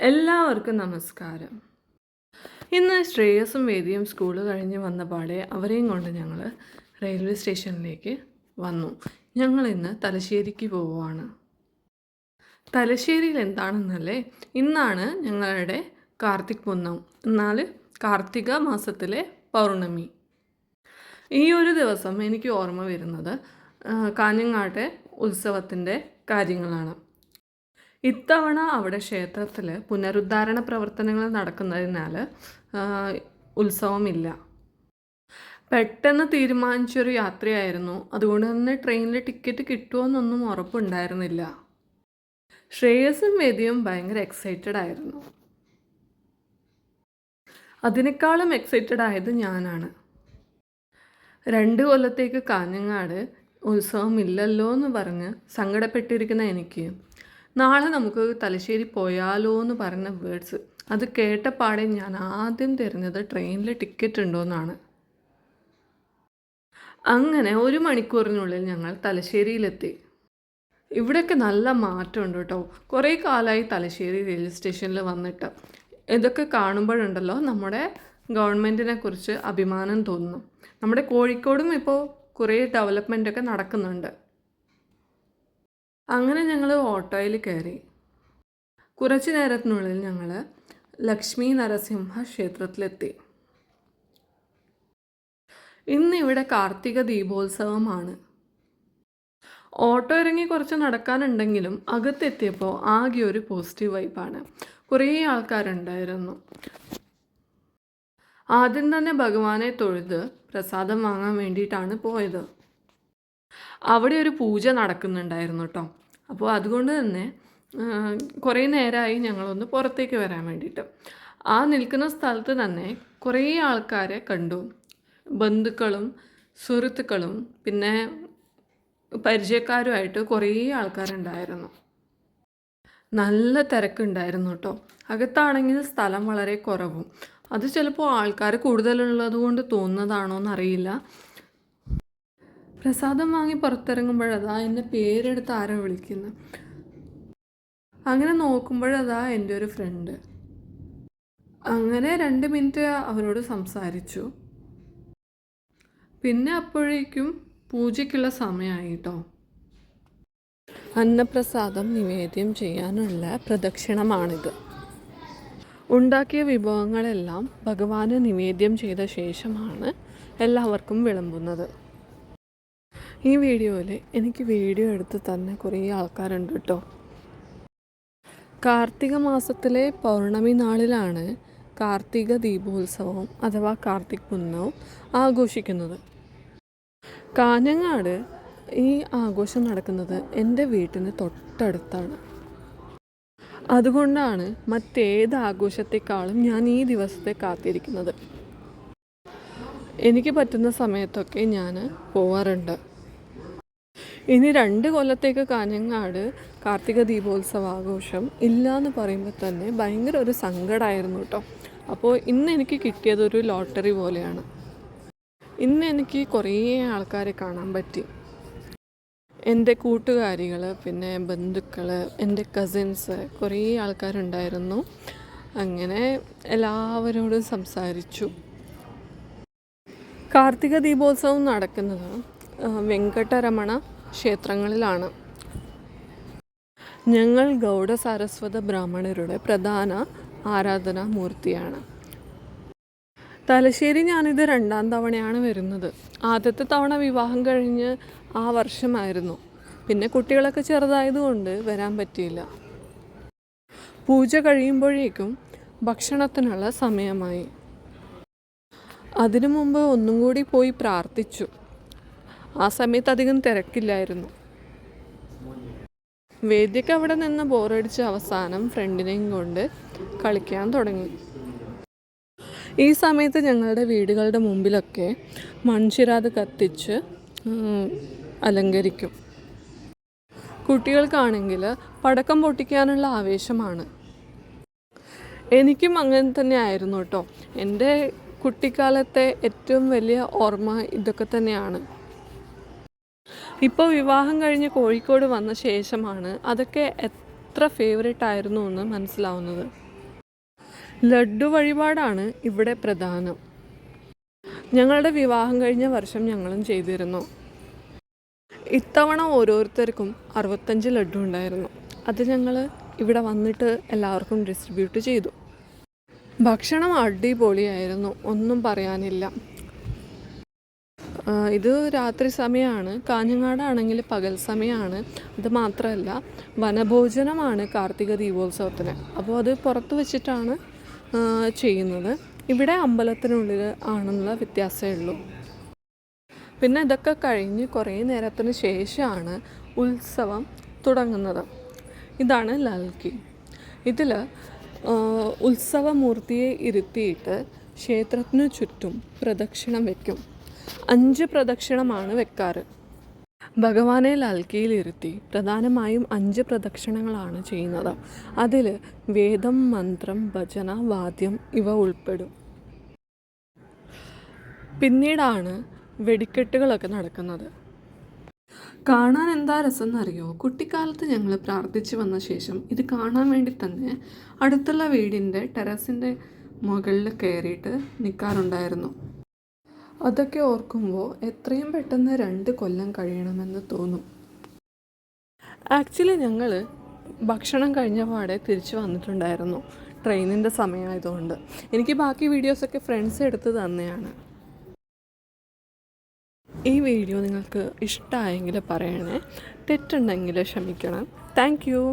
എല്ലാവർക്കും നമസ്കാരം. ഇന്ന് ശ്രേയസും വേദിയും സ്കൂൾ കഴിഞ്ഞ് വന്ന പാടെ അവരെയും കൊണ്ട് ഞങ്ങൾ റെയിൽവേ സ്റ്റേഷനിലേക്ക് വന്നു. ഞങ്ങളിന്ന് തലശ്ശേരിക്ക് പോവുകയാണ്. തലശ്ശേരിയിൽ എന്താണെന്നല്ലേ, ഇന്നാണ് ഞങ്ങളുടെ കാർത്തിക് പുന്നം, എന്നാൽ കാർത്തിക മാസത്തിലെ പൗർണമി. ഈ ഒരു ദിവസം എനിക്ക് ഓർമ്മ വരുന്നത് കാഞ്ഞങ്ങാട്ടെ ഉത്സവത്തിൻ്റെ കാര്യങ്ങളാണ്. ഇത്തവണ അവിടെ ക്ഷേത്രത്തിൽ പുനരുദ്ധാരണ പ്രവർത്തനങ്ങൾ നടക്കുന്നതിനാൽ ഉത്സവമില്ല. പെട്ടെന്ന് തീരുമാനിച്ചൊരു യാത്രയായിരുന്നു. അതുകൊണ്ട് തന്നെ ട്രെയിനിൽ ടിക്കറ്റ് കിട്ടുമോയെന്നൊന്നും ഉറപ്പുണ്ടായിരുന്നില്ല. ശ്രേയസും വേദിയും ഭയങ്കര എക്സൈറ്റഡ് ആയിരുന്നു. അതിനേക്കാളും എക്സൈറ്റഡ് ആയത് ഞാനാണ്. 2 കൊല്ലത്തേക്ക് കാഞ്ഞങ്ങാട് ഉത്സവമില്ലല്ലോ എന്ന് പറഞ്ഞ് സങ്കടപ്പെട്ടിരിക്കുന്ന എനിക്ക് നാളെ നമുക്ക് തലശ്ശേരി പോയാലോ എന്ന് പറഞ്ഞ വേർഡ്സ് അത് കേട്ടപാടെ ഞാൻ ആദ്യം തിരഞ്ഞത് ട്രെയിനിൽ ടിക്കറ്റ് ഉണ്ടോയെന്നാണ്. അങ്ങനെ 1 മണിക്കൂറിനുള്ളിൽ ഞങ്ങൾ തലശ്ശേരിയിലെത്തി. ഇവിടെയൊക്കെ നല്ല മാറ്റമുണ്ട് കേട്ടോ. കുറേ കാലമായി തലശ്ശേരി റെയിൽവേ സ്റ്റേഷനിൽ വന്നിട്ട്. ഇതൊക്കെ കാണുമ്പോഴുണ്ടല്ലോ നമ്മുടെ ഗവൺമെൻറ്റിനെ കുറിച്ച് അഭിമാനം തോന്നുന്നു. നമ്മുടെ കോഴിക്കോടും ഇപ്പോൾ കുറേ ഡെവലപ്മെൻറ്റൊക്കെ നടക്കുന്നുണ്ട്. അങ്ങനെ ഞങ്ങൾ ഓട്ടോയിൽ കയറി. കുറച്ച് നേരത്തിനുള്ളിൽ ഞങ്ങൾ ലക്ഷ്മി നരസിംഹ ക്ഷേത്രത്തിലെത്തി. ഇന്നിവിടെ കാർത്തിക ദീപോത്സവമാണ്. ഓട്ടോ ഇറങ്ങി കുറച്ച് നടക്കാനുണ്ടെങ്കിലും അകത്തെത്തിയപ്പോൾ ആകെ ഒരു പോസിറ്റീവ് വൈബാണ്. കുറേ ആൾക്കാരുണ്ടായിരുന്നു. ആദ്യം തന്നെ ഭഗവാനെ തൊഴുത് പ്രസാദം വാങ്ങാൻ വേണ്ടിയിട്ടാണ് പോയത്. അവിടെ ഒരു പൂജ നടക്കുന്നുണ്ടായിരുന്നു കേട്ടോ. അപ്പോൾ അതുകൊണ്ട് തന്നെ കുറേ നേരമായി ഞങ്ങളൊന്ന് പുറത്തേക്ക് വരാൻ വേണ്ടിയിട്ട്. ആ നിൽക്കുന്ന സ്ഥലത്ത് തന്നെ കുറേ ആൾക്കാരെ കണ്ടു. ബന്ധുക്കളും സുഹൃത്തുക്കളും പിന്നെ പരിചയക്കാരുമായിട്ട് കുറേ ആൾക്കാരുണ്ടായിരുന്നു. നല്ല തിരക്കുണ്ടായിരുന്നു കേട്ടോ. അകത്താണെങ്കിൽ സ്ഥലം വളരെ കുറവും. അത് ചിലപ്പോൾ ആൾക്കാർ കൂടുതലുള്ളത് കൊണ്ട് തോന്നുന്നതാണോ എന്നറിയില്ല. പ്രസാദം വാങ്ങി പുറത്തിറങ്ങുമ്പോഴതാ എൻ്റെ പേരെടുത്ത് ആരോ വിളിക്കുന്നു. അങ്ങനെ നോക്കുമ്പോഴതാ എൻ്റെ ഒരു ഫ്രണ്ട്. അങ്ങനെ 2 മിനിറ്റ് അവരോട് സംസാരിച്ചു. പിന്നെ അപ്പോഴേക്കും പൂജയ്ക്കുള്ള സമയമായി കേട്ടോ. അന്നപ്രസാദം നിവേദ്യം ചെയ്യാനുള്ള പ്രദക്ഷിണമാണിത്. ഉണ്ടാക്കിയ വിഭവങ്ങളെല്ലാം ഭഗവാന് നിവേദ്യം ചെയ്ത ശേഷമാണ് എല്ലാവർക്കും വിളമ്പുന്നത്. ഈ വീഡിയോയിൽ എനിക്ക് വീഡിയോ എടുത്ത് തന്നെ കുറേ ആൾക്കാരുണ്ട് കേട്ടോ. കാർത്തിക മാസത്തിലെ പൗർണമി നാളിലാണ് കാർത്തിക ദീപോത്സവം അഥവാ കാർത്തിക് പുന്നവും ആഘോഷിക്കുന്നത്. കാഞ്ഞങ്ങാട് ഈ ആഘോഷം നടക്കുന്നത് എൻ്റെ വീട്ടിന് തൊട്ടടുത്താണ്. അതുകൊണ്ടാണ് മറ്റേത് ആഘോഷത്തെക്കാളും ഞാൻ ഈ ദിവസത്തെ കാത്തിരിക്കുന്നത്. എനിക്ക് പറ്റുന്ന സമയത്തൊക്കെ ഞാൻ പോവാറുണ്ട്. ഇനി 2 കൊല്ലത്തേക്ക് കാഞ്ഞങ്ങാട് കാർത്തിക ദീപോത്സവ ആഘോഷം ഇല്ല എന്ന് പറയുമ്പോൾ തന്നെ ഭയങ്കര ഒരു സങ്കടമായിരുന്നു കേട്ടോ. അപ്പോൾ ഇന്ന് എനിക്ക് കിട്ടിയതൊരു ലോട്ടറി പോലെയാണ്. ഇന്ന് എനിക്ക് കുറേ ആൾക്കാരെ കാണാൻ പറ്റി. എൻ്റെ കൂട്ടുകാരികൾ, പിന്നെ ബന്ധുക്കൾ, എൻ്റെ കസിൻസ്, കുറേ ആൾക്കാരുണ്ടായിരുന്നു. അങ്ങനെ എല്ലാവരോടും സംസാരിച്ചു. കാർത്തിക ദീപോത്സവം നടക്കുന്നത് വെങ്കട്ടരമണ ക്ഷേത്രങ്ങളിലാണ്. ഞങ്ങൾ ഗൗഡ സാരസ്വത ബ്രാഹ്മണരുടെ പ്രധാന ആരാധനാ മൂർത്തിയാണ്. തലശ്ശേരി ഞാനിത് 2ാം തവണയാണ് വരുന്നത്. ആദ്യത്തെ തവണ വിവാഹം കഴിഞ്ഞ് ആ വർഷമായിരുന്നു. പിന്നെ കുട്ടികളൊക്കെ ചെറുതായതുകൊണ്ട് വരാൻ പറ്റിയില്ല. പൂജ കഴിയുമ്പോഴേക്കും ഭക്ഷണത്തിനുള്ള സമയമായി. അതിനു മുമ്പ് ഒന്നും കൂടി പോയി പ്രാർത്ഥിച്ചു. ആ സമയത്ത് അധികം തിരക്കില്ലായിരുന്നു. വേദിക്ക് അവിടെ നിന്ന് ബോറടിച്ച് അവസാനം ഫ്രണ്ടിനെയും കൊണ്ട് കളിക്കാൻ തുടങ്ങി. ഈ സമയത്ത് ഞങ്ങളുടെ വീടുകളുടെ മുമ്പിലൊക്കെ മൺചിരാത് കത്തിച്ച് അലങ്കരിക്കും. കുട്ടികൾക്കാണെങ്കിൽ പടക്കം പൊട്ടിക്കാനുള്ള ആവേശമാണ്. എനിക്കും അങ്ങനെ തന്നെ ആയിരുന്നു കേട്ടോ. എൻ്റെ കുട്ടിക്കാലത്തെ ഏറ്റവും വലിയ ഓർമ്മ ഇതൊക്കെ തന്നെയാണ്. ഇപ്പോൾ വിവാഹം കഴിഞ്ഞ് കോഴിക്കോട് വന്ന ശേഷമാണ് അതൊക്കെ എത്ര ഫേവറേറ്റ് ആയിരുന്നു എന്ന് മനസ്സിലാവുന്നത്. ലഡ്ഡു വഴിപാടാണ് ഇവിടെ പ്രധാനം. ഞങ്ങളുടെ വിവാഹം കഴിഞ്ഞ വർഷം ഞങ്ങളും ചെയ്തിരുന്നു. ഇത്തവണ ഓരോരുത്തർക്കും 65 ലഡ്ഡു ഉണ്ടായിരുന്നു. അത് ഞങ്ങൾ ഇവിടെ വന്നിട്ട് എല്ലാവർക്കും ഡിസ്ട്രിബ്യൂട്ട് ചെയ്തു. ഭക്ഷണം അടിപൊളിയായിരുന്നു, ഒന്നും പറയാനില്ല. ഇത് രാത്രി സമയമാണ്, കാഞ്ഞങ്ങാടാണെങ്കിൽ പകൽ സമയമാണ്. അത് മാത്രമല്ല വനഭോജനമാണ് കാർത്തിക ദീപോത്സവത്തിന്. അപ്പോൾ അത് പുറത്ത് വെച്ചിട്ടാണ് ചെയ്യുന്നത്. ഇവിടെ അമ്പലത്തിനുള്ളിൽ ആണെന്നുള്ള വ്യത്യാസമേ ഉള്ളൂ. പിന്നെ ഇതൊക്കെ കഴിഞ്ഞ് കുറേ നേരത്തിന് ശേഷമാണ് ഉത്സവം തുടങ്ങുന്നത്. ഇതാണ് ലാൽക്കി. ഇതിൽ ഉത്സവമൂർത്തിയെ ഇരുത്തിയിട്ട് ക്ഷേത്രത്തിനു ചുറ്റും പ്രദക്ഷിണം വയ്ക്കും. 5 പ്രദക്ഷിണമാണ് വെക്കാറ്. ഭഗവാനെ ലാൽക്കിയിൽ ഇരുത്തി പ്രധാനമായും 5 പ്രദക്ഷിണങ്ങളാണ് ചെയ്യുന്നത്. അതിൽ വേദം, മന്ത്രം, ഭജന, വാദ്യം ഇവ ഉൾപ്പെടും. പിന്നീടാണ് വെടിക്കെട്ടുകളൊക്കെ നടക്കുന്നത്. കാണാൻ എന്താ രസം എന്നറിയോ? കുട്ടിക്കാലത്ത് ഞങ്ങൾ പ്രാർത്ഥിച്ചു വന്ന ശേഷം ഇത് കാണാൻ വേണ്ടി തന്നെ അടുത്തുള്ള വീടിൻ്റെ ടെറസിൻ്റെ മുകളിൽ കയറിയിട്ട് നിൽക്കാറുണ്ടായിരുന്നു. അതൊക്കെ ഓർക്കുമ്പോൾ എത്രയും പെട്ടെന്ന് 2 കൊല്ലം കഴിയണമെന്ന് തോന്നും. ആക്ച്വലി ഞങ്ങൾ ഭക്ഷണം കഴിഞ്ഞ പാടെ തിരിച്ചു വന്നിട്ടുണ്ടായിരുന്നു, ട്രെയിനിൻ്റെ സമയമായതുകൊണ്ട്. എനിക്ക് ബാക്കി വീഡിയോസൊക്കെ ഫ്രണ്ട്സ് എടുത്ത് തന്നെയാണ്. ഈ വീഡിയോ നിങ്ങൾക്ക് ഇഷ്ടമായെങ്കിൽ പറയണേ, തെറ്റുണ്ടെങ്കിൽ ക്ഷമിക്കണം. Thank you.